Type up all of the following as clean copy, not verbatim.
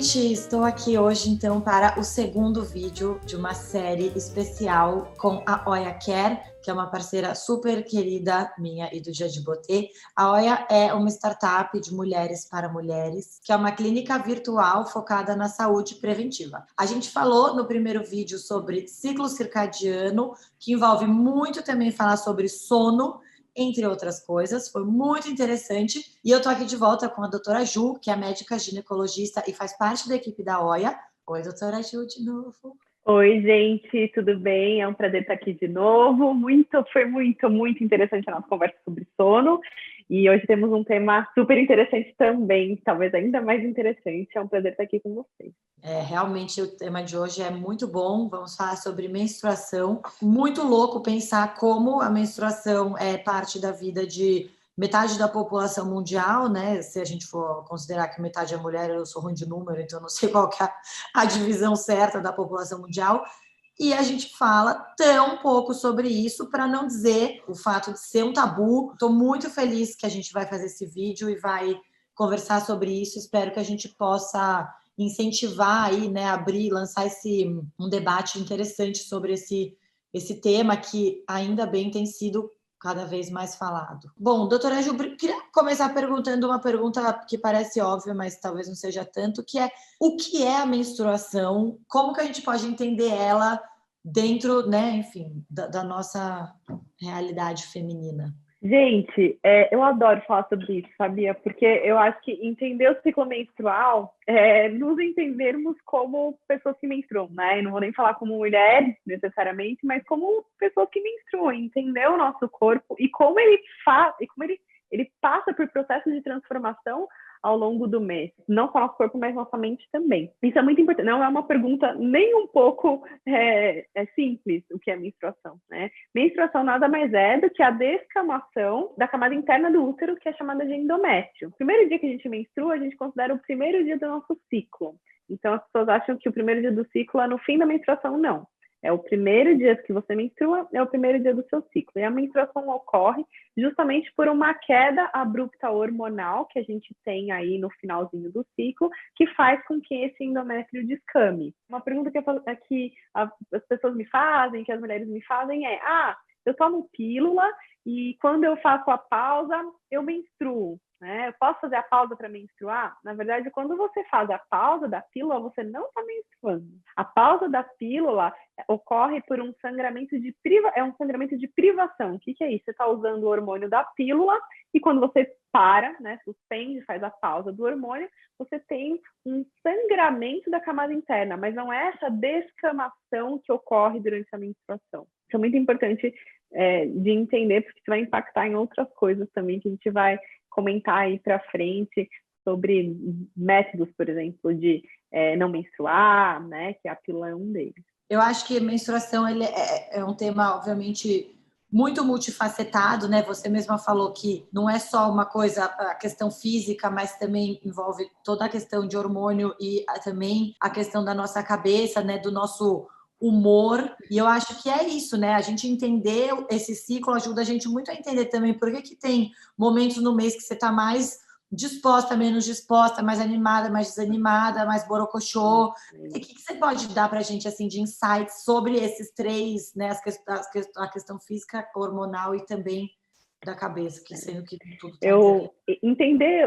gente! Estou aqui hoje, então, para o segundo vídeo de uma série especial com a Oia Care, que é uma parceira super querida minha e do Dia de Botê. A Oia é uma startup de mulheres para mulheres, que é uma clínica virtual focada na saúde preventiva. A gente falou no primeiro vídeo sobre ciclo circadiano, que envolve muito também falar sobre sono, entre outras coisas. Foi muito interessante. E eu tô aqui de volta com a doutora Ju, que é médica ginecologista e faz parte da equipe da Oia. Oi, doutora Ju, de novo. Oi, gente, tudo bem? É um prazer estar aqui de novo. Foi muito interessante a nossa conversa sobre sono. E hoje temos um tema super interessante também, talvez ainda mais interessante. É um prazer estar aqui com vocês. Realmente o tema de hoje é muito bom. Vamos falar sobre menstruação. Muito louco pensar como a menstruação é parte da vida de metade da população mundial, né? Se a gente for considerar que metade é mulher, eu sou ruim de número, então não sei qual que é a divisão certa da população mundial. E a gente fala tão pouco sobre isso, para não dizer o fato de ser um tabu. Estou muito feliz que a gente vai fazer esse vídeo e vai conversar sobre isso. Espero que a gente possa incentivar aí, né, abrir, lançar um debate interessante sobre esse tema que ainda bem tem sido cada vez mais falado. Bom, doutora Ju, queria começar perguntando uma pergunta que parece óbvia, mas talvez não seja tanto, que é: o que é a menstruação? Como que a gente pode entender ela dentro, né, enfim, da nossa realidade feminina? Gente, eu adoro falar sobre isso, sabia? Porque eu acho que entender o ciclo menstrual é nos entendermos como pessoas que menstruam, né? E não vou nem falar como mulheres, necessariamente, mas como pessoas que menstruam, entender o nosso corpo e como ele faz, e como ele passa por processos de transformação ao longo do mês. Não só nosso corpo, mas nossa mente também. Isso é muito importante. Não é uma pergunta nem um pouco simples, o que é menstruação, né? Menstruação nada mais é do que a descamação da camada interna do útero, que é chamada de endométrio. O primeiro dia que a gente menstrua, a gente considera o primeiro dia do nosso ciclo. Então, as pessoas acham que o primeiro dia do ciclo é no fim da menstruação. Não. É o primeiro dia que você menstrua, é o primeiro dia do seu ciclo. E a menstruação ocorre justamente por uma queda abrupta hormonal que a gente tem aí no finalzinho do ciclo, que faz com que esse endométrio descame. Uma pergunta que as pessoas me fazem, que as mulheres me fazem é: eu tomo pílula e quando eu faço a pausa, eu menstruo. Né? Eu posso fazer a pausa para menstruar? Na verdade, quando você faz a pausa da pílula, você não está menstruando. A pausa da pílula ocorre por um sangramento de privação. O que é isso? Você está usando o hormônio da pílula e quando você para, né, suspende, faz a pausa do hormônio, você tem um sangramento da camada interna, mas não é essa descamação que ocorre durante a menstruação. Isso é muito importante de entender, porque isso vai impactar em outras coisas também que a gente vai comentar aí para frente sobre métodos, por exemplo, de não menstruar, né, que a pílula é um deles. Eu acho que a menstruação ele é um tema, obviamente, muito multifacetado, né? Você mesma falou que não é só uma coisa, a questão física, mas também envolve toda a questão de hormônio e também a questão da nossa cabeça, né? Do nosso humor. E eu acho que é isso, né? A gente entender esse ciclo ajuda a gente muito a entender também por que tem momentos no mês que você está mais disposta, menos disposta, mais animada, mais desanimada, mais borocochô. O que você pode dar para a gente assim, de insights sobre esses três, né? A questão física, hormonal e também da cabeça, que sendo que tudo tá entender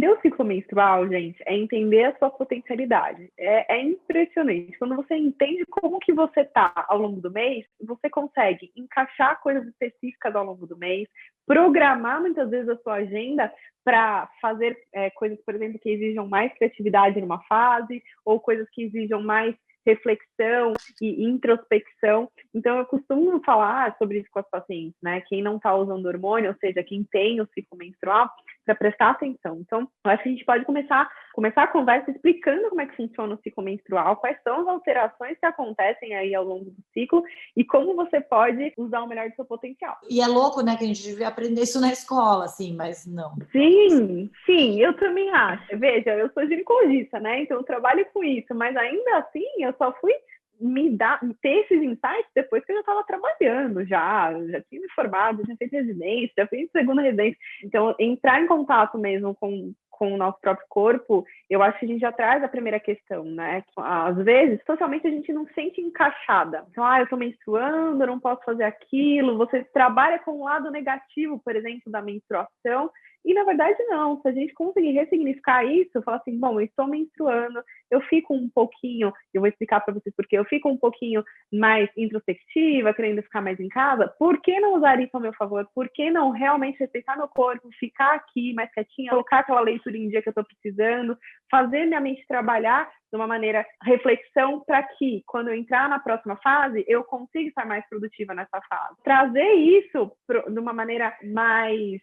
o ciclo menstrual, gente, é entender a sua potencialidade. É impressionante. Quando você entende como que você tá ao longo do mês, você consegue encaixar coisas específicas ao longo do mês, programar muitas vezes a sua agenda para fazer coisas, por exemplo, que exijam mais criatividade numa fase, ou coisas que exijam mais reflexão e introspecção. Então, eu costumo falar sobre isso com as pacientes, né? Quem não está usando hormônio, ou seja, quem tem o ciclo menstrual, para prestar atenção. Então, eu acho que a gente pode começar a conversa explicando como é que funciona o ciclo menstrual, quais são as alterações que acontecem aí ao longo do ciclo e como você pode usar o melhor do seu potencial. E é louco, né, que a gente devia aprender isso na escola, assim, mas não. Sim, eu também acho. Veja, eu sou ginecologista, né? Então eu trabalho com isso, mas ainda assim eu só fui ter esses insights depois que eu já estava trabalhando, já tinha me formado, já feito residência, já fiz segunda residência. Então, entrar em contato mesmo com com o nosso próprio corpo, eu acho que a gente já traz a primeira questão, né? Às vezes, socialmente, a gente não se sente encaixada. Então, eu tô menstruando, eu não posso fazer aquilo. Você trabalha com o lado negativo, por exemplo, da menstruação, e, na verdade, não. Se a gente conseguir ressignificar isso, falar assim, bom, eu estou menstruando, eu fico um pouquinho, eu vou explicar para vocês porque eu fico um pouquinho mais introspectiva, querendo ficar mais em casa, por que não usar isso ao meu favor? Por que não realmente respeitar meu corpo, ficar aqui mais quietinha, colocar aquela leitura em dia que eu estou precisando, fazer minha mente trabalhar de uma maneira reflexão para que, quando eu entrar na próxima fase, eu consiga estar mais produtiva nessa fase. Trazer isso de uma maneira mais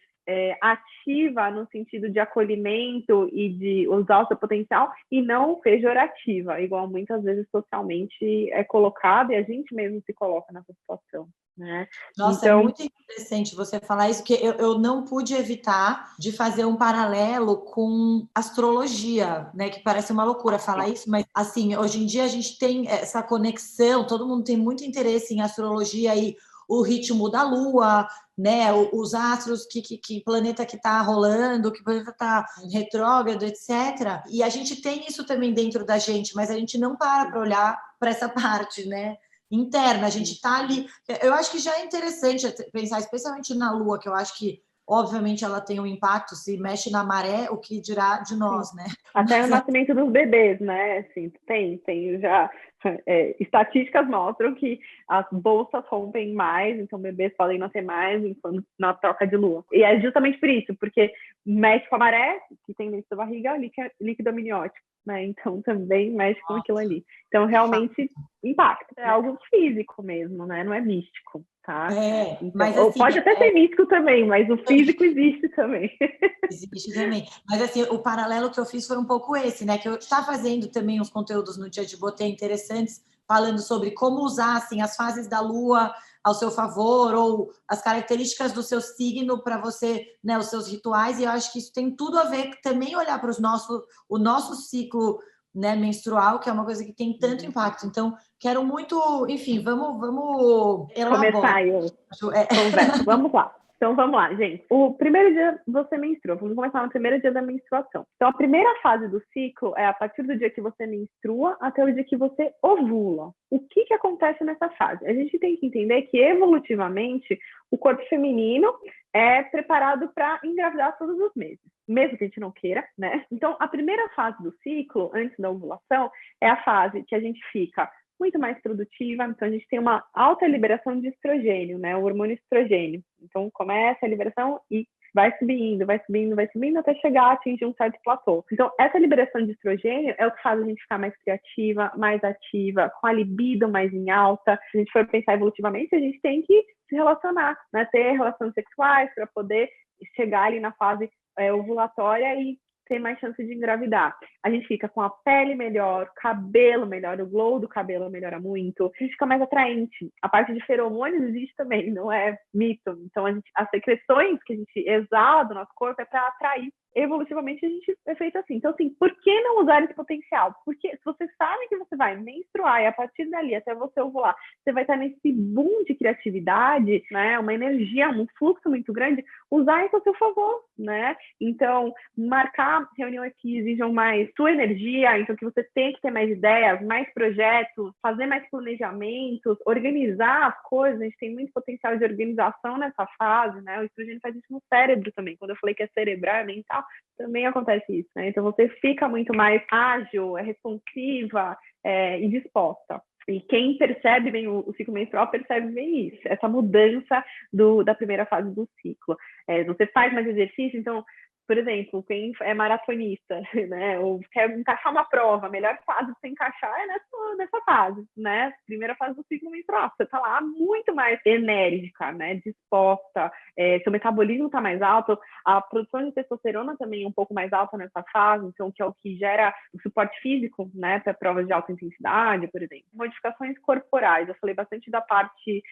ativa no sentido de acolhimento e de usar o seu potencial e não pejorativa, igual muitas vezes socialmente é colocado e a gente mesmo se coloca nessa situação. Né? Nossa, então... é muito interessante você falar isso, porque eu não pude evitar de fazer um paralelo com astrologia, né? Que parece uma loucura falar isso, mas assim, hoje em dia a gente tem essa conexão, todo mundo tem muito interesse em astrologia e o ritmo da Lua, né, os astros, que planeta que está rolando, que planeta está retrógrado, etc. E a gente tem isso também dentro da gente, mas a gente não para olhar para essa parte, né, interna. A gente está ali. Eu acho que já é interessante pensar, especialmente na Lua, que eu acho que, obviamente, ela tem um impacto, se mexe na maré, o que dirá de nós, né? Até o nascimento dos bebês, né? Assim, tem já... estatísticas mostram que as bolsas rompem mais, então bebês podem nascer mais na troca de lua. E é justamente por isso, porque mexe com a maré, que tem dentro da barriga, líquido amniótico, né? Então também mexe com aquilo ali. Então realmente impacta. É algo físico mesmo, né? Não é místico, tá? Então, mas assim, pode até ser místico também, mas o físico existe também. Existe também. Mas assim, o paralelo que eu fiz foi um pouco esse, né? Que eu estava fazendo também uns conteúdos no Dia de Botê interessantes, falando sobre como usar assim, as fases da Lua ao seu favor, ou as características do seu signo para você, né, os seus rituais, e eu acho que isso tem tudo a ver também olhar para o nosso ciclo, né, menstrual, que é uma coisa que tem tanto impacto. Então, quero muito, enfim, vamos elaborar. Conversa, vamos lá. Então, vamos lá, gente. O primeiro dia você menstrua. Vamos começar no primeiro dia da menstruação. Então, a primeira fase do ciclo é a partir do dia que você menstrua até o dia que você ovula. O que acontece nessa fase? A gente tem que entender que, evolutivamente, o corpo feminino é preparado para engravidar todos os meses, mesmo que a gente não queira, né? Então, a primeira fase do ciclo, antes da ovulação, é a fase que a gente fica muito mais produtiva, então a gente tem uma alta liberação de estrogênio, né, o hormônio estrogênio. Então começa a liberação e vai subindo, até chegar a atingir um certo platô. Então essa liberação de estrogênio é o que faz a gente ficar mais criativa, mais ativa, com a libido mais em alta. Se a gente for pensar evolutivamente, a gente tem que se relacionar, né, ter relações sexuais para poder chegar ali na fase ovulatória e ter mais chance de engravidar. A gente fica com a pele melhor, cabelo melhor, o glow do cabelo melhora muito, a gente fica mais atraente. A parte de feromônios existe também, não é mito. Então, as secreções que a gente exala do nosso corpo é para atrair. Evolutivamente, a gente é feito assim. Então, assim, por que não usar esse potencial? Porque se você sabe que você vai menstruar e a partir dali, até você ovular, você vai estar nesse boom de criatividade, né? Uma energia, um fluxo muito grande, usar isso a seu favor, né? Então, marcar reuniões que exijam mais sua energia, então que você tem que ter mais ideias, mais projetos, fazer mais planejamentos, organizar as coisas. A gente tem muito potencial de organização nessa fase, né? O estrogênio faz isso no cérebro também. Quando eu falei que é cerebral, é mental, também acontece isso, né? Então você fica muito mais ágil, responsiva e disposta. E quem percebe bem o ciclo menstrual percebe bem isso, essa mudança da primeira fase do ciclo. Você faz mais exercício, então, por exemplo, quem é maratonista, né, ou quer encaixar uma prova, a melhor fase de você encaixar é nessa fase, né? Primeira fase do ciclo menstrual. Você está lá muito mais enérgica, né? Disposta, seu metabolismo está mais alto, a produção de testosterona também é um pouco mais alta nessa fase, então, que é o que gera o suporte físico, né, para provas de alta intensidade, por exemplo. Modificações corporais, eu falei bastante da parte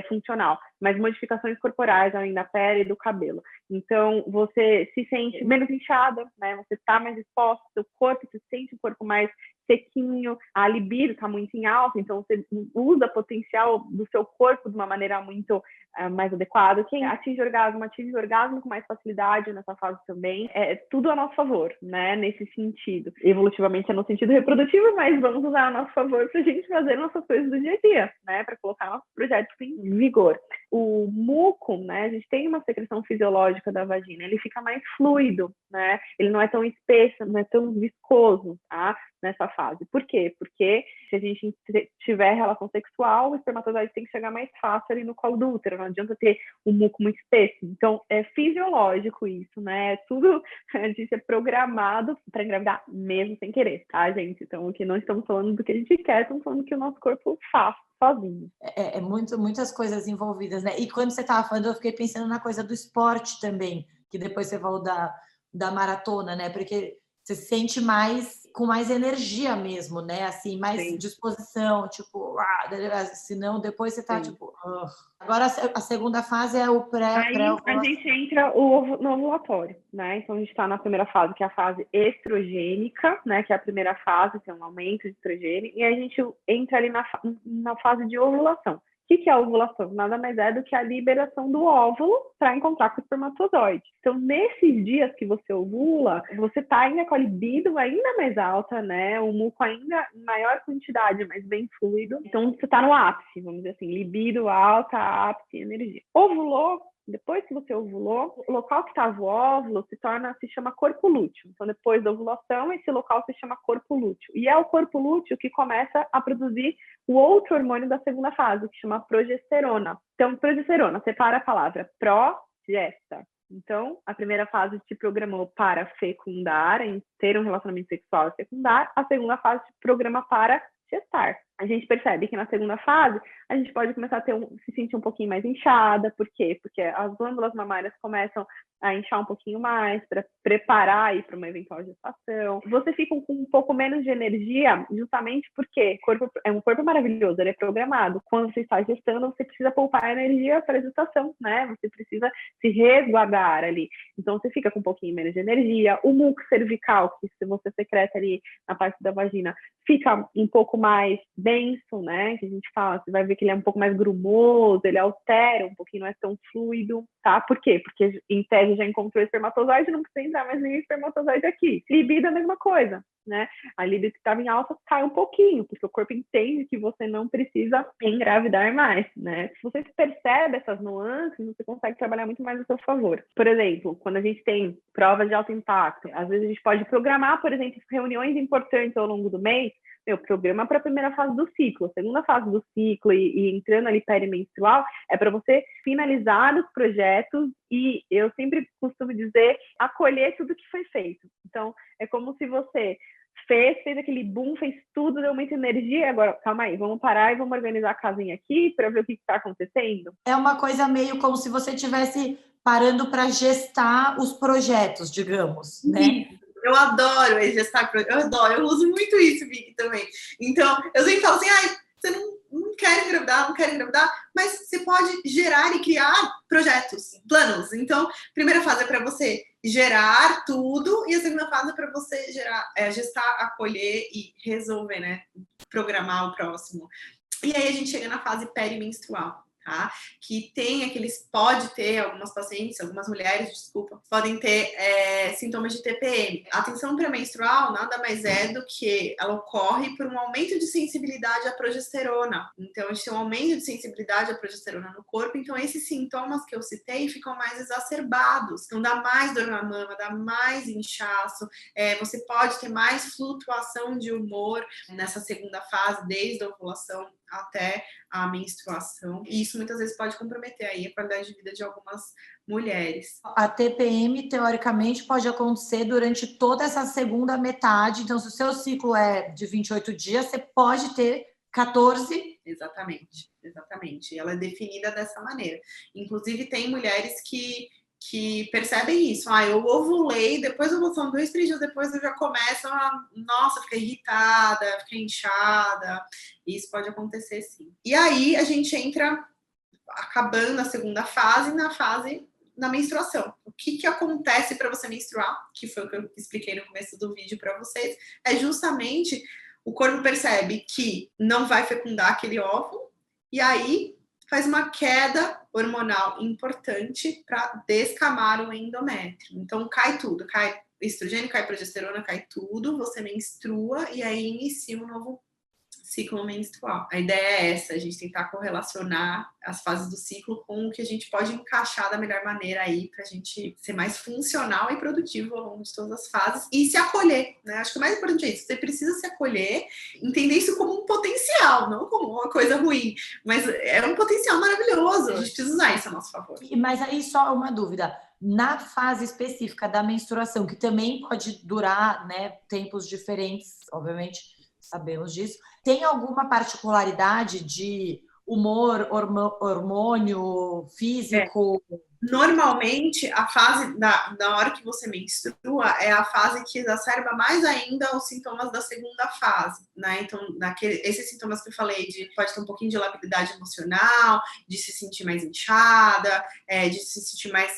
funcional, mas modificações corporais além da pele e do cabelo. Então, você se sente menos inchada, né? Você está mais exposta, seu corpo se sente um corpo mais sequinho, a libido está muito em alta, então você usa o potencial do seu corpo de uma maneira muito mais adequada. Quem atinge orgasmo com mais facilidade nessa fase também. É tudo a nosso favor, né? Nesse sentido. Evolutivamente é no sentido reprodutivo, mas vamos usar a nosso favor para a gente fazer nossas coisas do dia a dia, né? Para colocar nossos projetos em vigor. O muco, né? A gente tem uma secreção fisiológica da vagina, ele fica mais fluido, né? Ele não é tão espesso, não é tão viscoso, tá? Nessa fase. Por quê? Porque se a gente tiver relação sexual, o espermatozoide tem que chegar mais fácil ali no colo do útero, não adianta ter um muco muito espesso. Então, é fisiológico isso, né? Tudo a gente é programado para engravidar mesmo sem querer, tá, gente? Então, aqui não estamos falando do que a gente quer, estamos falando do que o nosso corpo faz sozinho. Muitas coisas envolvidas, né? E quando você estava falando, eu fiquei pensando na coisa do esporte também, que depois você falou da maratona, né? Porque você se sente com mais energia mesmo, né? Assim, mais Sim. disposição, tipo, senão depois você tá Sim. tipo. Agora a segunda fase é o pré-ovulação. A gente entra no ovulatório, né? Então a gente está na primeira fase, que é a fase estrogênica, né? Que é a primeira fase, tem um aumento de estrogênio, e a gente entra ali na fase de ovulação. O que é a ovulação? Nada mais é do que a liberação do óvulo para encontrar com o espermatozoide. Então, nesses dias que você ovula, você está ainda com a libido ainda mais alta, né? O muco ainda em maior quantidade, mas bem fluido. Então, você está no ápice, vamos dizer assim, libido alta, ápice, energia. Ovulou. Depois que você ovulou, o local que estava o óvulo se chama corpo lúteo. Então, depois da ovulação, esse local se chama corpo lúteo. E é o corpo lúteo que começa a produzir o outro hormônio da segunda fase, que chama progesterona. Então, progesterona, separa a palavra progesta. Então, a primeira fase te programou para fecundar, em ter um relacionamento sexual e fecundar. A segunda fase te programa para gestar. A gente percebe que na segunda fase, a gente pode começar a se sentir um pouquinho mais inchada. Por quê? Porque as glândulas mamárias começam a inchar um pouquinho mais para preparar aí para uma eventual gestação. Você fica com um pouco menos de energia, justamente porque um corpo maravilhoso, ele é programado. Quando você está gestando, você precisa poupar energia para a gestação, né? Você precisa se resguardar ali. Então, você fica com um pouquinho menos de energia. O muco cervical, que se você secreta ali na parte da vagina, fica um pouco mais denso, né? Que a gente fala, você vai ver que ele é um pouco mais grumoso, ele altera um pouquinho, não é tão fluido, tá? Por quê? Porque em tese já encontrou espermatozoide, não precisa entrar mais nenhum espermatozoide aqui. Libido é a mesma coisa, né? A libido que estava em alta cai um pouquinho, porque o corpo entende que você não precisa engravidar mais, né? Se você percebe essas nuances, você consegue trabalhar muito mais a seu favor. Por exemplo, quando a gente tem provas de alto impacto, às vezes a gente pode programar, por exemplo, reuniões importantes ao longo do mês, programa para a primeira fase do ciclo. A segunda fase do ciclo e entrando ali perimenstrual é para você finalizar os projetos e eu sempre costumo dizer acolher tudo que foi feito. Então, é como se você fez aquele boom, fez tudo, deu muita energia, agora, calma aí, vamos parar e vamos organizar a casinha aqui para ver o que está acontecendo. É uma coisa meio como se você estivesse parando para gestar os projetos, digamos, né? Eu adoro gestar, eu uso muito isso, Vicky, também. Então, eu sempre falo assim, você não quer engravidar, mas você pode gerar e criar projetos, planos. Então, a primeira fase é para você gerar tudo e a segunda fase é para você gestar, acolher e resolver, né? Programar o próximo. E aí a gente chega na fase perimenstrual. Tá? Que pode ter algumas pacientes, algumas mulheres, desculpa, podem ter sintomas de TPM. A tensão pré-menstrual nada mais é do que ela ocorre por um aumento de sensibilidade à progesterona. Então, a gente tem um aumento de sensibilidade à progesterona no corpo, então esses sintomas que eu citei ficam mais exacerbados. Então, dá mais dor na mama, dá mais inchaço, você pode ter mais flutuação de humor nessa segunda fase, desde a ovulação até a menstruação. E isso muitas vezes pode comprometer aí a qualidade de vida de algumas mulheres. A TPM, teoricamente, pode acontecer durante toda essa segunda metade. Então, se o seu ciclo é de 28 dias, você pode ter 14. Exatamente. E ela é definida dessa maneira. Inclusive, tem mulheres que percebem isso. Eu ovulei, depois da ovulação, 2, 3 dias depois eu já começo ficar irritada, ficar inchada. Isso pode acontecer, sim. E aí, a gente entra, acabando a segunda fase, na menstruação. O que acontece para você menstruar, que foi o que eu expliquei no começo do vídeo para vocês, é justamente o corpo percebe que não vai fecundar aquele óvulo, e aí faz uma queda hormonal importante para descamar o endométrio. Então cai tudo, cai estrogênio, cai progesterona, cai tudo, você menstrua e aí inicia um novo ciclo menstrual. A ideia é essa, a gente tentar correlacionar as fases do ciclo com o que a gente pode encaixar da melhor maneira aí pra gente ser mais funcional e produtivo ao longo de todas as fases e se acolher, né? Acho que o mais importante é isso, você precisa se acolher, entender isso como um potencial, não como uma coisa ruim, mas é um potencial maravilhoso, a gente precisa usar isso a nosso favor. Mas aí só uma dúvida, na fase específica da menstruação, que também pode durar, né, tempos diferentes, obviamente, sabemos disso, tem alguma particularidade de humor, hormônio, físico? Normalmente, a fase na hora que você menstrua é a fase que exacerba mais ainda os sintomas da segunda fase, né? Então, esses sintomas que eu falei, pode ter um pouquinho de labilidade emocional, de se sentir mais inchada, de se sentir mais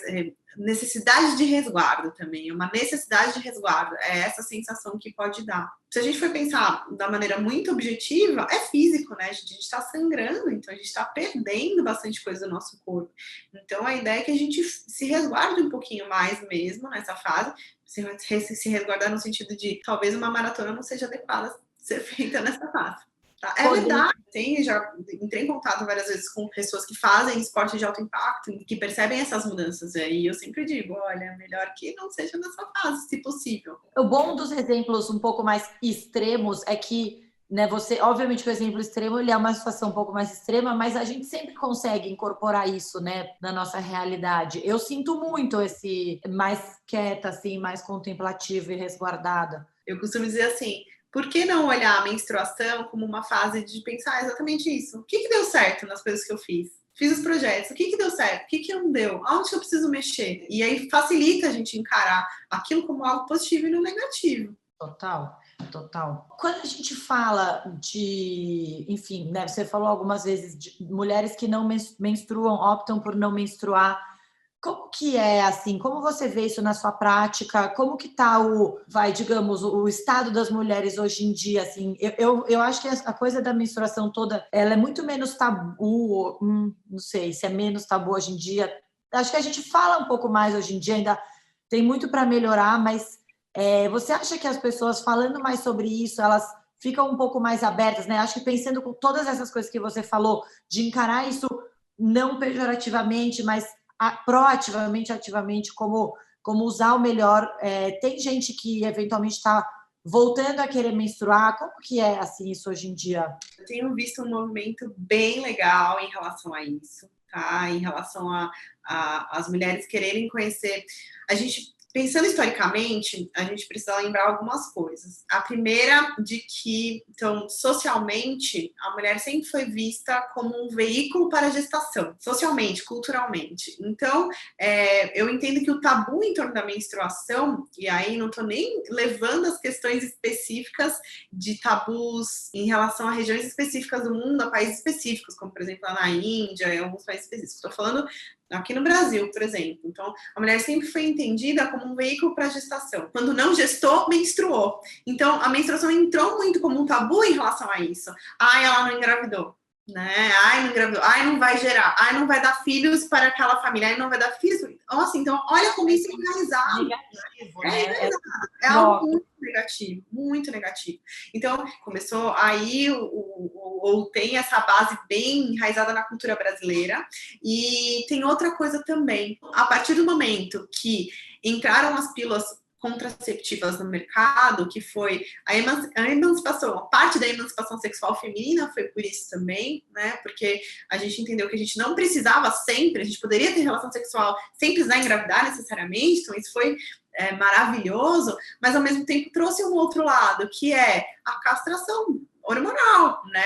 necessidade de resguardo também, uma necessidade de resguardo, é essa sensação que pode dar. Se a gente for pensar da maneira muito objetiva, é físico, né? A gente está sangrando, então a gente está perdendo bastante coisa do nosso corpo. Então a ideia é que a gente se resguarde um pouquinho mais mesmo nessa fase, se resguardar no sentido de talvez uma maratona não seja adequada ser feita nessa fase. Tá? É verdade, já entrei em contato várias vezes com pessoas que fazem esporte de alto impacto, que percebem essas mudanças, e eu sempre digo, olha, melhor que não seja nessa fase, se possível. O bom dos exemplos um pouco mais extremos é que, né, você, obviamente, o exemplo extremo ele é uma situação um pouco mais extrema, mas a gente sempre consegue incorporar isso, né, na nossa realidade. Eu sinto muito esse mais quieta, assim, mais contemplativa e resguardada. Eu costumo dizer assim, por que não olhar a menstruação como uma fase de pensar exatamente isso? O que deu certo nas coisas que eu fiz? Fiz os projetos, o que deu certo? O que não deu? Aonde que eu preciso mexer? E aí facilita a gente encarar aquilo como algo positivo e não negativo. Total. Quando a gente fala de, enfim, né, você falou algumas vezes de mulheres que não menstruam, optam por não menstruar. Como que é, assim, como você vê isso na sua prática? Como que tá o estado das mulheres hoje em dia, assim? Eu acho que a coisa da menstruação toda, ela é muito menos tabu, não sei se é menos tabu hoje em dia. Acho que a gente fala um pouco mais hoje em dia, ainda tem muito para melhorar, mas você acha que as pessoas falando mais sobre isso, elas ficam um pouco mais abertas, né? Acho que pensando com todas essas coisas que você falou, de encarar isso não pejorativamente, mas proativamente, ativamente, como usar o melhor. Tem gente que eventualmente está voltando a querer menstruar. Como que é assim isso hoje em dia? Eu tenho visto um movimento bem legal em relação a isso, tá? Em relação as mulheres quererem conhecer. A gente, pensando historicamente, a gente precisa lembrar algumas coisas. A primeira, de que, então, socialmente, a mulher sempre foi vista como um veículo para a gestação, socialmente, culturalmente. Então, eu entendo que o tabu em torno da menstruação, e aí não estou nem levando as questões específicas de tabus em relação a regiões específicas do mundo, a países específicos, como, por exemplo, lá na Índia, em alguns países específicos. Estou falando aqui no Brasil, por exemplo. Então, a mulher sempre foi entendida como um veículo para a gestação. Quando não gestou, menstruou. Então, a menstruação entrou muito como um tabu em relação a isso. Ai, ela não engravidou, né? Ai, não engravidou. Ai, não vai gerar. Ai, não vai dar filhos para aquela família. Ai, não vai dar filhos. Então, olha como isso é enraizado. Negativo, né? É algo muito negativo, muito negativo. Então, começou aí, ou tem essa base bem enraizada na cultura brasileira. E tem outra coisa também. A partir do momento que entraram as pílulas contraceptivas no mercado, que foi a emancipação, a parte da emancipação sexual feminina foi por isso também, né? Porque a gente entendeu que a gente não precisava sempre, a gente poderia ter relação sexual sem precisar engravidar necessariamente, então isso foi maravilhoso, mas ao mesmo tempo trouxe um outro lado, que é a castração hormonal, né?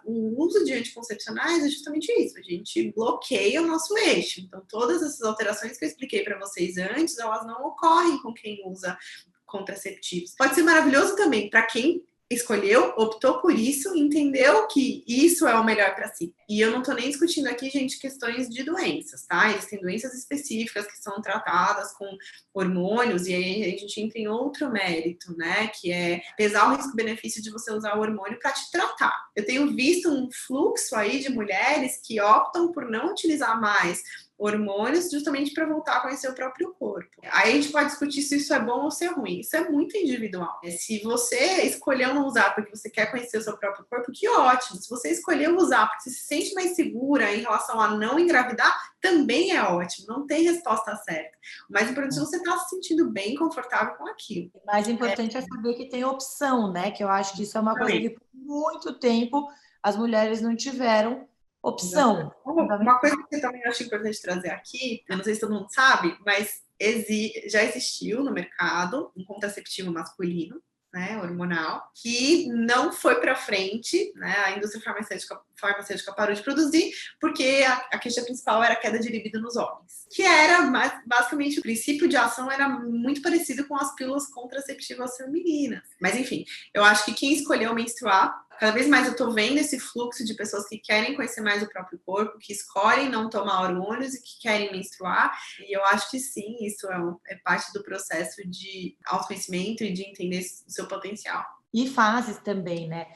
O uso de anticoncepcionais é justamente isso, a gente bloqueia o nosso eixo. Então, todas essas alterações que eu expliquei para vocês antes, elas não ocorrem com quem usa contraceptivos. Pode ser maravilhoso também para quem escolheu, optou por isso, entendeu que isso é o melhor para si. E eu não tô nem discutindo aqui, gente, questões de doenças, tá? Existem doenças específicas que são tratadas com hormônios, e aí a gente entra em outro mérito, né? Que é pesar o risco-benefício de você usar o hormônio para te tratar. Eu tenho visto um fluxo aí de mulheres que optam por não utilizar mais hormônios justamente para voltar a conhecer o próprio corpo. Aí a gente pode discutir se isso é bom ou se é ruim. Isso é muito individual. Se você escolheu não usar porque você quer conhecer o seu próprio corpo, que ótimo. Se você escolheu usar porque você se sente mais segura em relação a não engravidar, também é ótimo. Não tem resposta certa. O mais importante é você estar se sentindo bem, confortável com aquilo. O mais importante é saber que tem opção, né? Que eu acho que isso é uma coisa que por muito tempo as mulheres não tiveram opção. Uma coisa que eu também acho importante trazer aqui, eu não sei se todo mundo sabe, mas já existiu no mercado um contraceptivo masculino, né, hormonal, que não foi para frente, né, a indústria farmacêutica parou de produzir, porque a queixa principal era a queda de libido nos homens, que era, basicamente, o princípio de ação era muito parecido com as pílulas contraceptivas femininas. Mas, enfim, eu acho que quem escolheu menstruar, cada vez mais eu tô vendo esse fluxo de pessoas que querem conhecer mais o próprio corpo, que escolhem não tomar hormônios e que querem menstruar. E eu acho que sim, isso é parte do processo de autoconhecimento e de entender o seu potencial. E fases também, né?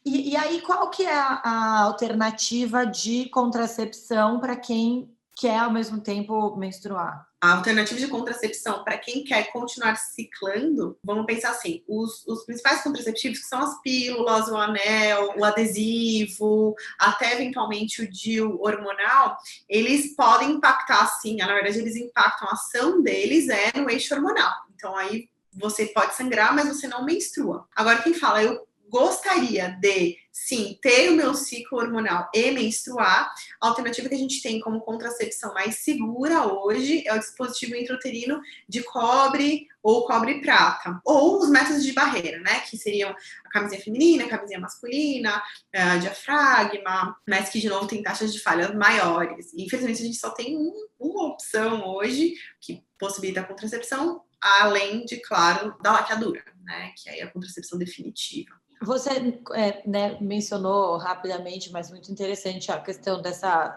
E aí, qual que é a alternativa de contracepção para quem quer, ao mesmo tempo, menstruar? A alternativa de contracepção para quem quer continuar ciclando, vamos pensar assim, os principais contraceptivos, que são as pílulas, o anel, o adesivo, até eventualmente o DIU hormonal, eles podem impactar sim, na verdade eles impactam, a ação deles é no eixo hormonal. Então aí você pode sangrar, mas você não menstrua. Agora quem fala, eu gostaria de, sim, ter o meu ciclo hormonal e menstruar, a alternativa que a gente tem como contracepção mais segura hoje é o dispositivo intrauterino de cobre ou cobre-prata, ou os métodos de barreira, né, que seriam a camisinha feminina, a camisinha masculina, a diafragma, mas que, de novo, tem taxas de falha maiores. E, infelizmente, a gente só tem uma opção hoje que possibilita a contracepção, além de, claro, da laqueadura, né, que é a contracepção definitiva. Você né, mencionou rapidamente, mas muito interessante, a questão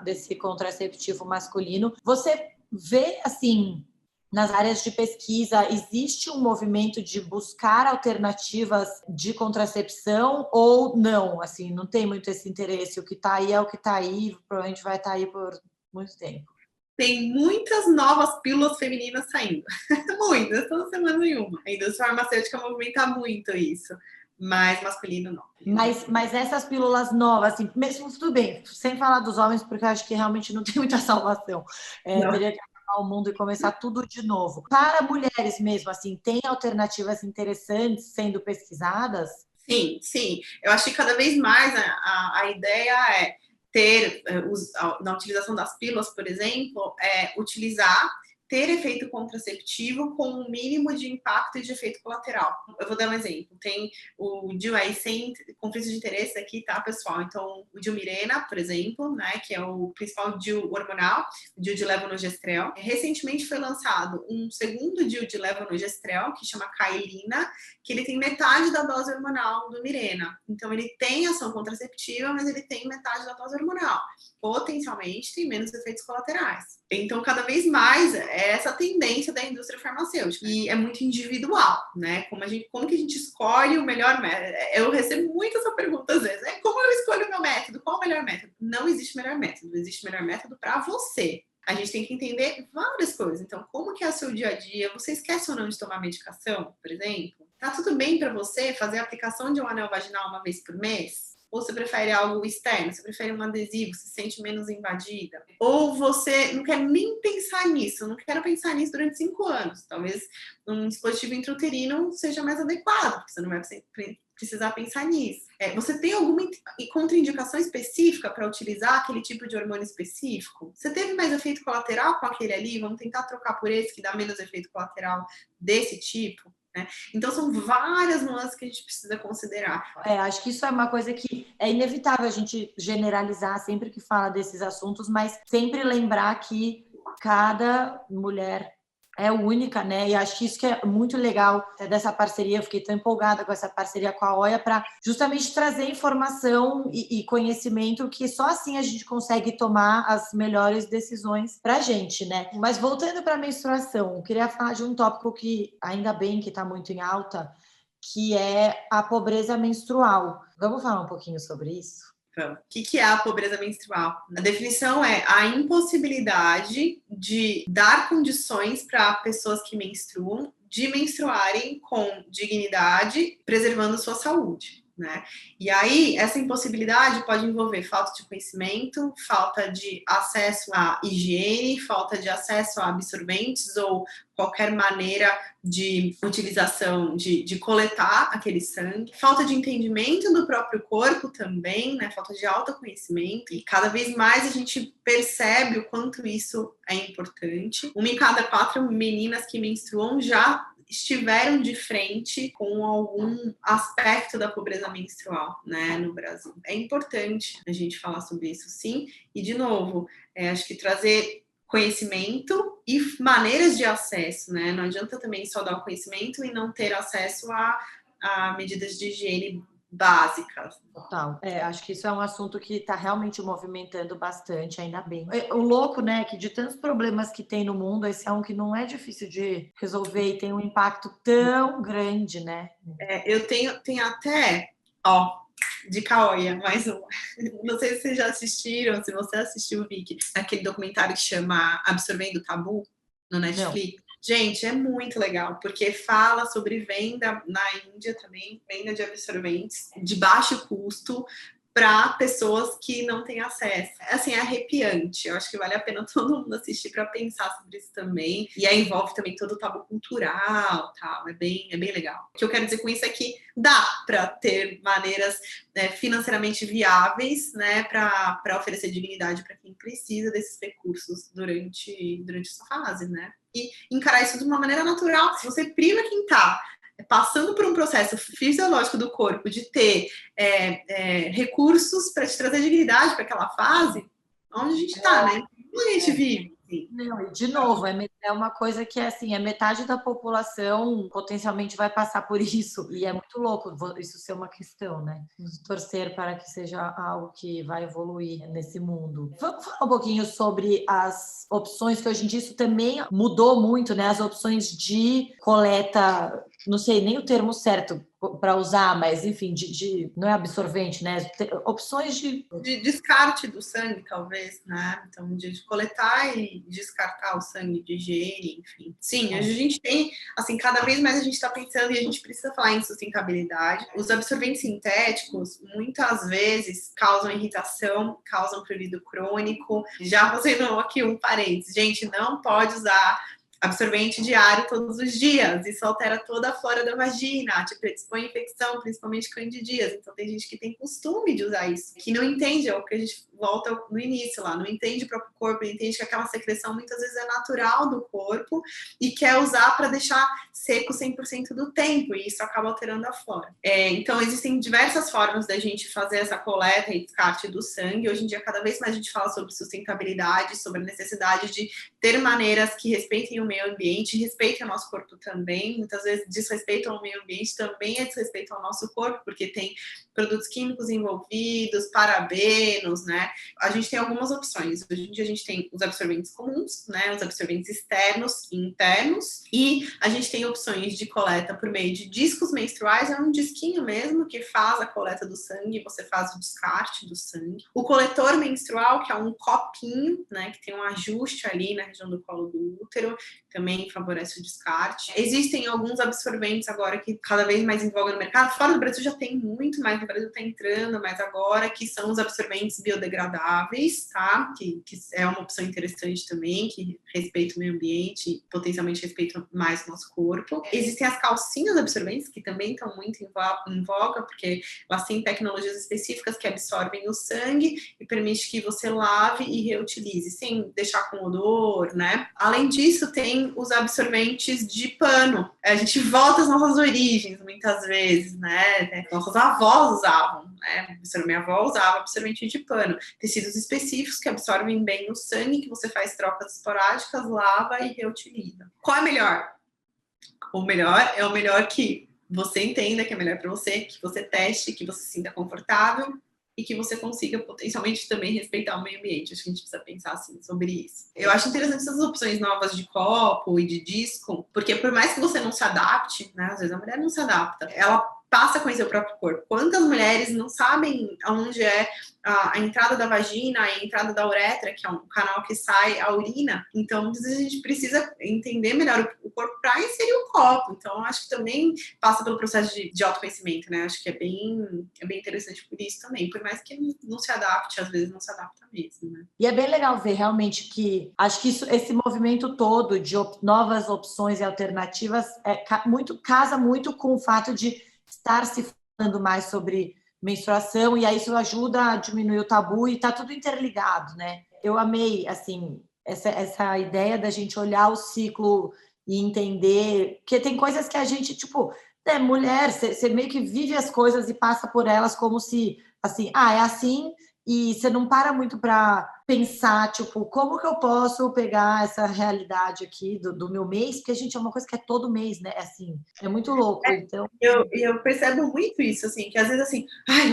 desse contraceptivo masculino. Você vê, assim, nas áreas de pesquisa, existe um movimento de buscar alternativas de contracepção ou não? Assim, não tem muito esse interesse. O que está aí é o que está aí, provavelmente vai estar aí por muito tempo. Tem muitas novas pílulas femininas saindo. Muitas, toda semana em uma. A indústria farmacêutica movimenta muito isso. Mas masculino não. Mas essas pílulas novas, assim, mesmo tudo bem, sem falar dos homens, porque eu acho que realmente não tem muita salvação. Teria que acabar o mundo e começar tudo de novo. Para mulheres mesmo, assim, tem alternativas interessantes sendo pesquisadas? Sim, sim. Eu acho que cada vez mais a ideia é ter, na utilização das pílulas, por exemplo, ter efeito contraceptivo com o mínimo de impacto e de efeito colateral. Eu vou dar um exemplo. Tem o DIU aí sem conflito de interesse aqui, tá, pessoal? Então, o DIU Mirena, por exemplo, né, que é o principal DIU hormonal, o DIU de levonorgestrel. Recentemente foi lançado um segundo DIU de levonorgestrel, que chama Kailina, que ele tem metade da dose hormonal do Mirena. Então, ele tem ação contraceptiva, mas ele tem metade da dose hormonal. Potencialmente tem menos efeitos colaterais. Então, cada vez mais é essa tendência da indústria farmacêutica. E é muito individual, né? Como que a gente escolhe o melhor método? Eu recebo muito essa pergunta às vezes. Como eu escolho o meu método? Qual o melhor método? Não existe melhor método. Existe melhor método para você. A gente tem que entender várias coisas. Então, como que é o seu dia a dia? Você esquece ou não de tomar medicação, por exemplo? Tá tudo bem para você fazer a aplicação de um anel vaginal uma vez por mês? Ou você prefere algo externo? Você prefere um adesivo? Se sente menos invadida? Ou você não quer nem pensar nisso? Não quero pensar nisso durante 5 anos. Talvez um dispositivo intrauterino seja mais adequado, porque você não vai precisar pensar nisso. Você tem alguma contraindicação específica para utilizar aquele tipo de hormônio específico? Você teve mais efeito colateral com aquele ali? Vamos tentar trocar por esse que dá menos efeito colateral desse tipo? Né? Então, são várias nuances que a gente precisa considerar. Acho que isso é uma coisa que é inevitável a gente generalizar sempre que fala desses assuntos, mas sempre lembrar que cada mulher é única, né? E acho que isso que é muito legal dessa parceria. Eu fiquei tão empolgada com essa parceria com a Oia para justamente trazer informação e conhecimento que só assim a gente consegue tomar as melhores decisões para a gente, né? Mas voltando para a menstruação, eu queria falar de um tópico que ainda bem que está muito em alta, que é a pobreza menstrual. Vamos falar um pouquinho sobre isso? O que é a pobreza menstrual? A definição é a impossibilidade de dar condições para pessoas que menstruam de menstruarem com dignidade, preservando sua saúde. Né? E aí, essa impossibilidade pode envolver falta de conhecimento, falta de acesso à higiene, falta de acesso a absorventes ou qualquer maneira de utilização, de coletar aquele sangue, falta de entendimento do próprio corpo também, né? Falta de autoconhecimento, e cada vez mais a gente percebe o quanto isso é importante. 1 em cada 4 meninas que menstruam já estiveram de frente com algum aspecto da pobreza menstrual, né, no Brasil. É importante a gente falar sobre isso, sim, e de novo, acho que trazer conhecimento e maneiras de acesso, né, não adianta também só dar o conhecimento e não ter acesso a medidas de higiene básicas. Total. Acho que isso é um assunto que está realmente movimentando bastante, ainda bem. O louco, né, que de tantos problemas que tem no mundo, esse é um que não é difícil de resolver e tem um impacto tão grande, né? Eu tenho até, de Caoia, mais uma. Não sei se vocês já assistiram, se você assistiu, Vicky, aquele documentário que chama Absorvendo o Tabu, no Netflix. Não. Gente, é muito legal, porque fala sobre venda na Índia também, venda de absorventes de baixo custo para pessoas que não têm acesso. Assim, é arrepiante. Eu acho que vale a pena todo mundo assistir para pensar sobre isso também. E aí envolve também todo o tabu cultural, tal. É bem legal. O que eu quero dizer com isso é que dá para ter maneiras financeiramente viáveis, né, para oferecer dignidade para quem precisa desses recursos durante essa fase, né? E encarar isso de uma maneira natural. Se você priva quem está passando por um processo fisiológico do corpo de ter recursos para te trazer dignidade para aquela fase, onde a gente está, né? Onde a gente vive. Não, e de novo, é uma coisa que assim, metade da população potencialmente vai passar por isso. E é muito louco isso ser uma questão, né? Torcer para que seja algo que vai evoluir nesse mundo. Vamos falar um pouquinho sobre as opções, que hoje em dia isso também mudou muito, né? As opções de coleta, não sei nem o termo certo para usar, mas enfim, não é absorvente, né? Opções de descarte do sangue, talvez, né? Então, de coletar e descartar o sangue de higiene, enfim. Sim, a gente tem, assim, cada vez mais a gente está pensando e a gente precisa falar em sustentabilidade. Os absorventes sintéticos, muitas vezes, causam irritação, causam prurido crônico. Já fazendo aqui um parênteses, gente, não pode usar absorvente diário todos os dias, isso altera toda a flora da vagina, te predispõe à infecção, principalmente candidíase. Então tem gente que tem costume de usar isso, que não entende, é o que a gente volta no início lá, não entende o próprio corpo, não entende que aquela secreção muitas vezes é natural do corpo e quer usar para deixar seco 100% do tempo, e isso acaba alterando a flora. Então existem diversas formas da gente fazer essa coleta e descarte do sangue. Hoje em dia, cada vez mais a gente fala sobre sustentabilidade, sobre a necessidade de ter maneiras que respeitem o meio ambiente, respeitem o nosso corpo também. Muitas vezes desrespeitam o meio ambiente também é desrespeito ao nosso corpo, porque tem produtos químicos envolvidos, parabenos, né? A gente tem algumas opções. Hoje em dia a gente tem os absorventes comuns, né? Os absorventes externos e internos, e a gente tem opções de coleta por meio de discos menstruais, é um disquinho mesmo que faz a coleta do sangue, você faz o descarte do sangue. O coletor menstrual, que é um copinho, né? Que tem um ajuste ali na região do colo do útero, também favorece o descarte. Existem alguns absorventes agora que cada vez mais em voga no mercado. Fora do Brasil já tem muito, mas no Brasil está entrando mais agora, que são os absorventes biodegradáveis, tá? Que é uma opção interessante também, que respeita o meio ambiente e potencialmente respeita mais o nosso corpo. Existem as calcinhas absorventes, que também estão muito em voga, porque elas têm tecnologias específicas que absorvem o sangue e permite que você lave e reutilize, sem deixar com odor, né? Além disso, tem tem os absorventes de pano. A gente volta às nossas origens, muitas vezes, né? Nossas avós usavam, né? Minha avó usava absorvente de pano. Tecidos específicos que absorvem bem o sangue, que você faz trocas esporádicas, lava e reutiliza. Qual é melhor? O melhor é o melhor que você entenda que é melhor para você, que você teste, que você se sinta confortável e que você consiga potencialmente também respeitar o meio ambiente. Acho que a gente precisa pensar assim sobre isso. Eu acho interessante essas opções novas de copo e de disco, porque por mais que você não se adapte, né? Às vezes a mulher não se adapta, ela passa a conhecer o próprio corpo. Quantas mulheres não sabem aonde é a entrada da vagina, a entrada da uretra, que é um canal que sai a urina? Então, muitas vezes a gente precisa entender melhor o corpo para inserir o copo. Então, acho que também passa pelo processo de autoconhecimento, né? Acho que é bem interessante por isso também. Por mais que não se adapte, às vezes não se adapta mesmo, né? E é bem legal ver realmente que acho que esse movimento todo de novas opções e alternativas casa muito com o fato de estar se falando mais sobre menstruação, e aí isso ajuda a diminuir o tabu e tá tudo interligado, né? Eu amei, assim, essa ideia da gente olhar o ciclo e entender, porque tem coisas que a gente, tipo, mulher, você meio que vive as coisas e passa por elas como se, assim, é assim, e você não para muito para pensar, tipo, como que eu posso pegar essa realidade aqui do meu mês, porque, gente, é uma coisa que é todo mês, né? Assim, é muito louco, então... Eu percebo muito isso, assim, que às vezes, assim,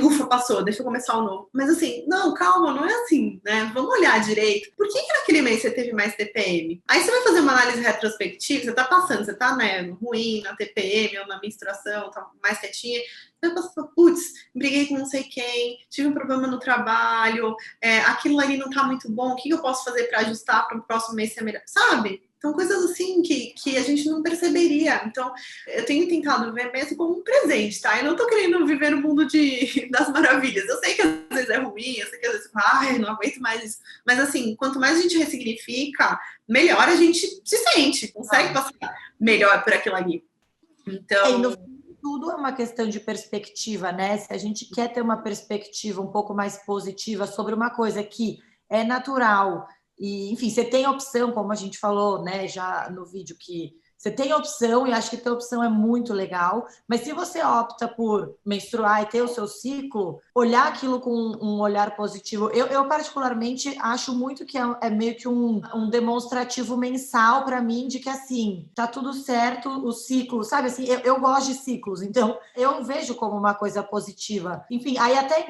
ufa, passou, deixa eu começar o novo. Mas, assim, não, calma, não é assim, né? Vamos olhar direito. Por que naquele mês você teve mais TPM? Aí você vai fazer uma análise retrospectiva, você tá passando, você tá, né, ruim na TPM ou na menstruação, tá mais quietinha. Você vai passar, putz, briguei com não sei quem, tive um problema no trabalho, aquilo ali não tá muito bom, o que eu posso fazer para ajustar para o próximo mês ser melhor? Sabe? Então, coisas assim que a gente não perceberia. Então, eu tenho tentado ver mesmo como um presente, tá? Eu não tô querendo viver no mundo das maravilhas. Eu sei que às vezes é ruim, eu sei que às vezes, não aguento mais isso. Mas, assim, quanto mais a gente ressignifica, melhor a gente se sente, consegue passar melhor por aquilo ali. Então... no fim, tudo é uma questão de perspectiva, né? Se a gente quer ter uma perspectiva um pouco mais positiva sobre uma coisa que é natural, e, enfim, você tem opção, como a gente falou, né, já no vídeo, que você tem opção, e acho que ter opção é muito legal, mas se você opta por menstruar e ter o seu ciclo, olhar aquilo com um olhar positivo, eu particularmente acho muito que é meio que um demonstrativo mensal para mim de que, assim, tá tudo certo, o ciclo, sabe, assim, eu gosto de ciclos, então eu vejo como uma coisa positiva. Enfim, aí até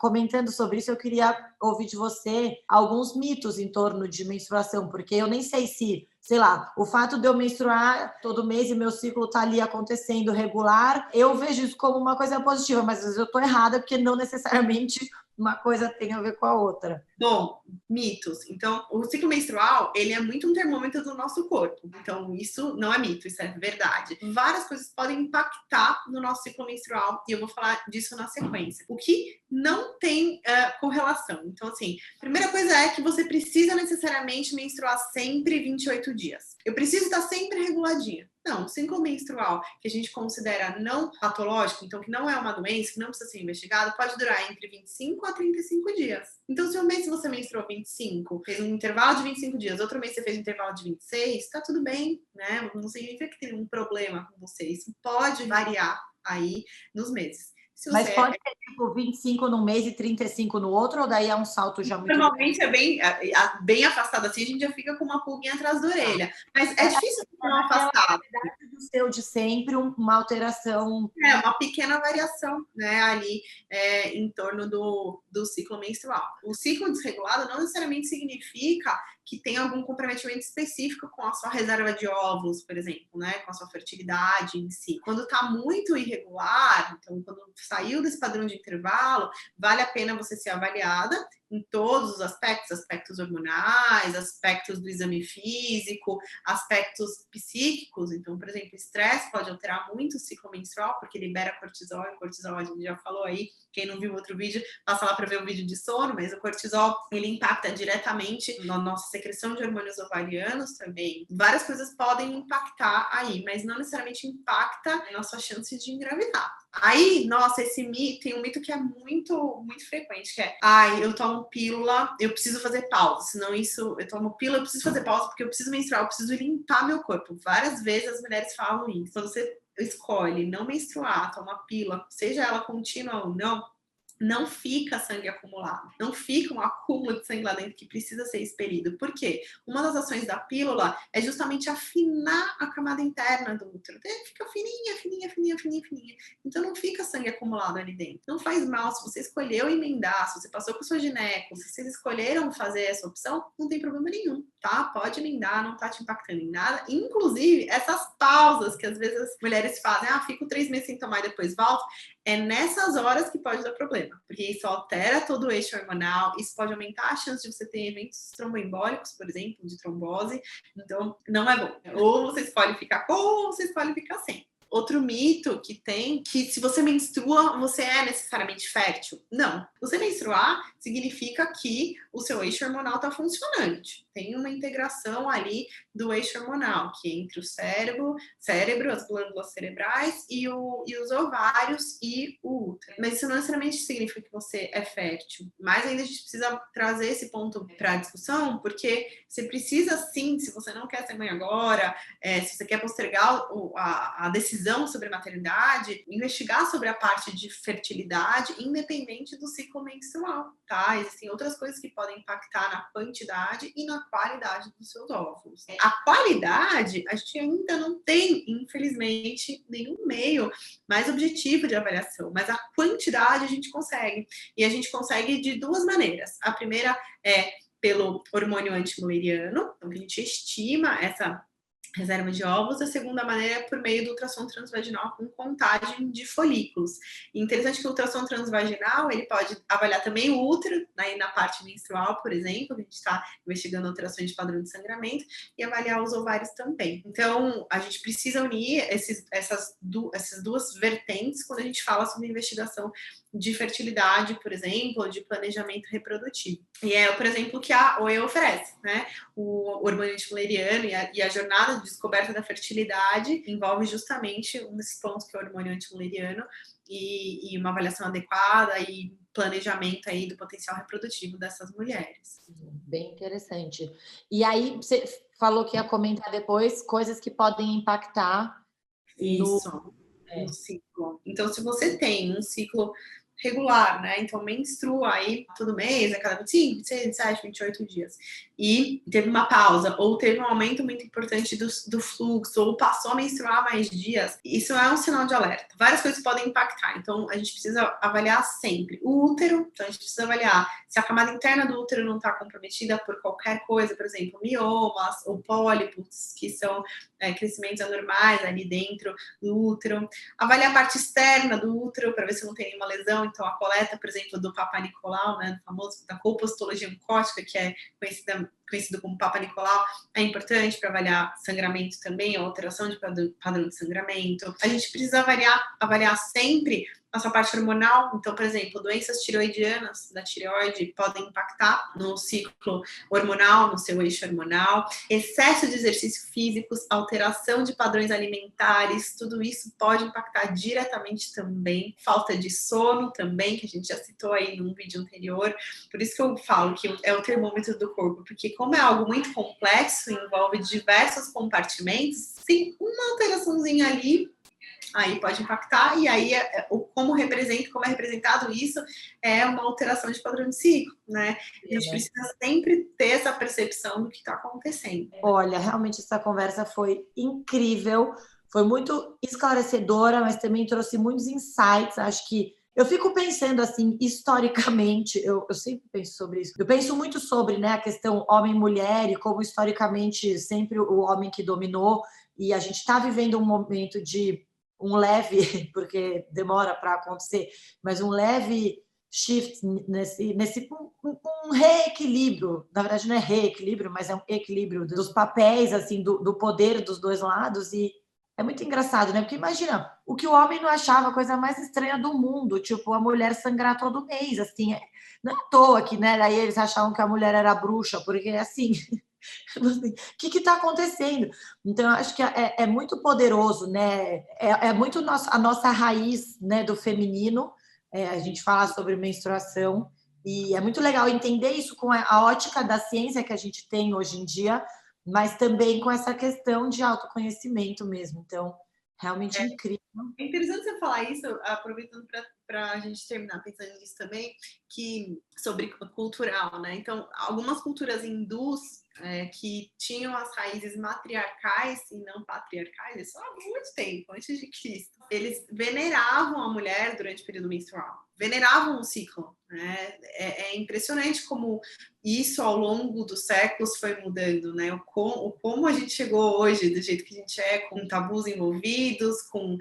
comentando sobre isso, eu queria ouvir de você alguns mitos em torno de menstruação, porque eu nem sei se, sei lá, o fato de eu menstruar todo mês e meu ciclo tá ali acontecendo regular, eu vejo isso como uma coisa positiva, mas às vezes eu tô errada, porque não necessariamente uma coisa tem a ver com a outra. Bom, mitos. Então, o ciclo menstrual, ele é muito um termômetro do nosso corpo. Então, isso não é mito, isso é verdade. Várias coisas podem impactar no nosso ciclo menstrual, e eu vou falar disso na sequência. O que não tem correlação. Então, assim, a primeira coisa é que você precisa necessariamente menstruar sempre 28 dias. Eu preciso estar sempre reguladinha. Não, o ciclo menstrual, que a gente considera não patológico, então que não é uma doença, que não precisa ser investigado, pode durar entre 25 a 35 dias. Então, se um mês você menstruou 25, fez um intervalo de 25 dias, outro mês você fez um intervalo de 26, tá tudo bem, né? Não significa que tem um problema com você. Isso pode variar aí nos meses. Mas pode ser tipo 25 num mês e 35 no outro, ou daí é um salto já muito... Normalmente é bem afastado assim, a gente já fica com uma pulguinha atrás da orelha. Mas é difícil ficar não afastado. Do seu de sempre, uma alteração... Uma pequena variação, né, ali em torno do ciclo menstrual. O ciclo desregulado não necessariamente significa que tem algum comprometimento específico com a sua reserva de óvulos, por exemplo, né, com a sua fertilidade em si. Quando está muito irregular, então quando saiu desse padrão de intervalo, vale a pena você ser avaliada em todos os aspectos hormonais, aspectos do exame físico, aspectos psíquicos. Então, por exemplo, o estresse pode alterar muito o ciclo menstrual, porque libera cortisol, e o cortisol a gente já falou aí, quem não viu outro vídeo, passa lá para ver o vídeo de sono, mas o cortisol, ele impacta diretamente na nossa secreção de hormônios ovarianos também, várias coisas podem impactar aí, mas não necessariamente impacta na sua chance de engravidar. Aí, nossa, tem um mito que é muito, muito frequente, que é, eu tomo pílula, eu preciso fazer pausa, senão eu tomo pílula, eu preciso fazer pausa porque eu preciso menstruar, eu preciso limpar meu corpo. Várias vezes as mulheres falam isso. Quando você escolhe não menstruar, tomar pílula, seja ela contínua ou não fica sangue acumulado, não fica um acúmulo de sangue lá dentro que precisa ser expelido. Por quê? Uma das ações da pílula é justamente afinar a camada interna do útero. Fica fininha. Então não fica sangue acumulado ali dentro. Não faz mal se você escolheu emendar, se você passou com sua gineco, se vocês escolheram fazer essa opção, não tem problema nenhum, tá? Pode emendar, não tá te impactando em nada. Inclusive, essas pausas que às vezes as mulheres fazem, fico 3 meses sem tomar e depois volto, é nessas horas que pode dar problema, porque isso altera todo o eixo hormonal, isso pode aumentar a chance de você ter eventos tromboembólicos, por exemplo, de trombose, então não é bom. Ou você escolhe ficar com, ou você escolhe ficar sem. Outro mito que tem, que se você menstrua, você é necessariamente fértil. Não. Você menstruar significa que o seu eixo hormonal está funcionante. Tem uma integração ali do eixo hormonal, que é entre o cérebro, as glândulas cerebrais e os ovários e o útero. Mas isso não necessariamente significa que você é fértil. Mas ainda a gente precisa trazer esse ponto para a discussão, porque você precisa sim, se você não quer ser mãe agora, se você quer postergar a decisão sobre a maternidade, investigar sobre a parte de fertilidade, independente do ciclo menstrual, tá? Existem outras coisas que podem impactar na quantidade e na qualidade dos seus óvulos. A qualidade, a gente ainda não tem, infelizmente, nenhum meio mais objetivo de avaliação, mas a quantidade a gente consegue. E a gente consegue de 2 maneiras. A primeira é pelo hormônio antimuleriano, então que a gente estima essa reserva de óvulos. A segunda maneira é por meio do ultrassom transvaginal com contagem de folículos. E interessante que o ultrassom transvaginal, ele pode avaliar também o útero, né, na parte menstrual, por exemplo, a gente está investigando alterações de padrão de sangramento, e avaliar os ovários também. Então, a gente precisa unir essas 2 vertentes quando a gente fala sobre investigação de fertilidade, por exemplo, ou de planejamento reprodutivo. E é, por exemplo, o que a OE oferece, né? O hormônio antimuleriano e a jornada de descoberta da fertilidade envolve justamente um desses pontos, que é o hormônio antimuleriano, e uma avaliação adequada e planejamento aí do potencial reprodutivo dessas mulheres. Bem interessante. E aí, você falou que ia comentar depois coisas que podem impactar no ciclo. Então, se você tem um ciclo regular, né? Então, menstrua aí todo mês, a cada 25, 26, 27, 28 dias. E teve uma pausa, ou teve um aumento muito importante do fluxo, ou passou a menstruar mais dias. Isso é um sinal de alerta. Várias coisas podem impactar. Então, a gente precisa avaliar sempre o útero. Então, a gente precisa avaliar se a camada interna do útero não está comprometida por qualquer coisa, por exemplo, miomas ou pólipos, que são crescimentos anormais ali dentro do útero. Avaliar a parte externa do útero para ver se não tem nenhuma lesão. Então, a coleta, por exemplo, do Papa Nicolau, né, do famoso da colpostologia oncótica, que é conhecido como Papa Nicolau, é importante para avaliar sangramento também, a alteração de padrão de sangramento. A gente precisa avaliar sempre a sua parte hormonal. Então, por exemplo, doenças tireoidianas da tireoide podem impactar no ciclo hormonal, no seu eixo hormonal. Excesso de exercícios físicos, alteração de padrões alimentares, tudo isso pode impactar diretamente também. Falta de sono também, que a gente já citou aí num vídeo anterior. Por isso que eu falo que é o termômetro do corpo, porque como é algo muito complexo, envolve diversos compartimentos, tem uma alteraçãozinha ali, aí pode impactar, e aí como é representado isso é uma alteração de padrão de ciclo, né? A gente precisa sempre ter essa percepção do que está acontecendo. Olha, realmente essa conversa foi incrível, foi muito esclarecedora, mas também trouxe muitos insights. Acho que eu fico pensando assim, historicamente, eu sempre penso sobre isso. Eu penso muito sobre, né, a questão homem-mulher e como historicamente sempre o homem que dominou, e a gente está vivendo um momento de um leve, porque demora para acontecer, mas um leve shift nesse um reequilíbrio. Na verdade, não é reequilíbrio, mas é um equilíbrio dos papéis, assim, do poder dos 2 lados. E é muito engraçado, né? Porque imagina, o que o homem não achava a coisa mais estranha do mundo, tipo, a mulher sangrar todo mês, assim. Não é à toa que, né? Daí eles achavam que a mulher era bruxa, porque, assim, O que está acontecendo? Então, eu acho que é muito poderoso, né? É muito a nossa raiz, né, do feminino, a gente fala sobre menstruação, e é muito legal entender isso com a ótica da ciência que a gente tem hoje em dia, mas também com essa questão de autoconhecimento mesmo. Então, realmente incrível. É interessante você falar isso, aproveitando para a gente terminar pensando nisso também, que sobre cultural, né? Então, algumas culturas hindus que tinham as raízes matriarcais e não patriarcais, isso há muito tempo, antes de Cristo. Eles veneravam a mulher durante o período menstrual, veneravam o ciclo, né? É impressionante como isso ao longo dos séculos foi mudando, né? Como a gente chegou hoje do jeito que a gente é, com tabus envolvidos, com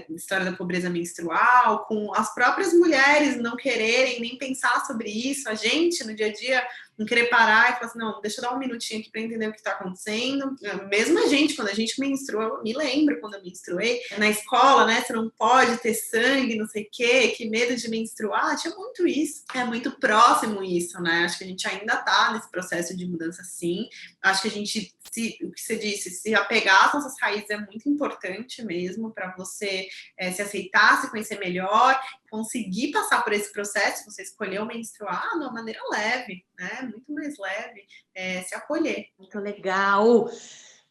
história da pobreza menstrual, com as próprias mulheres não quererem nem pensar sobre isso, a gente no dia a dia não querer parar e falar assim, não, deixa eu dar um minutinho aqui para entender o que está acontecendo. Mesmo a gente, quando a gente menstrua, eu me lembro quando eu menstruei, na escola, né, você não pode ter sangue, não sei o quê, que medo de menstruar, tinha muito isso. É muito próximo isso, né? Acho que a gente ainda está nesse processo de mudança, sim. Acho que a gente, o que você disse, se apegar às nossas raízes é muito importante mesmo para você se aceitar, se conhecer melhor, conseguir passar por esse processo, você escolheu menstruar de uma maneira leve, né? Muito mais leve, se acolher. Muito legal.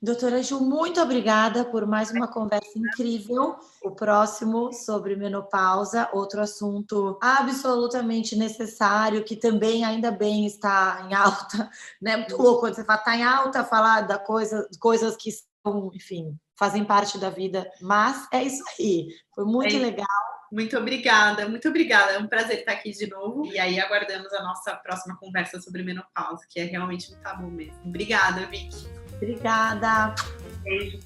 Doutora Ju, muito obrigada por mais uma conversa incrível. O próximo sobre menopausa, outro assunto absolutamente necessário, que também, ainda bem, está em alta, né? Muito louco quando você fala, está em alta, falar da coisas que são, enfim, fazem parte da vida. Mas é isso aí. Foi muito legal. Muito obrigada, muito obrigada. É um prazer estar aqui de novo. E aí aguardamos a nossa próxima conversa sobre menopausa, que é realmente um tabu mesmo. Obrigada, Vicky. Obrigada. Beijo.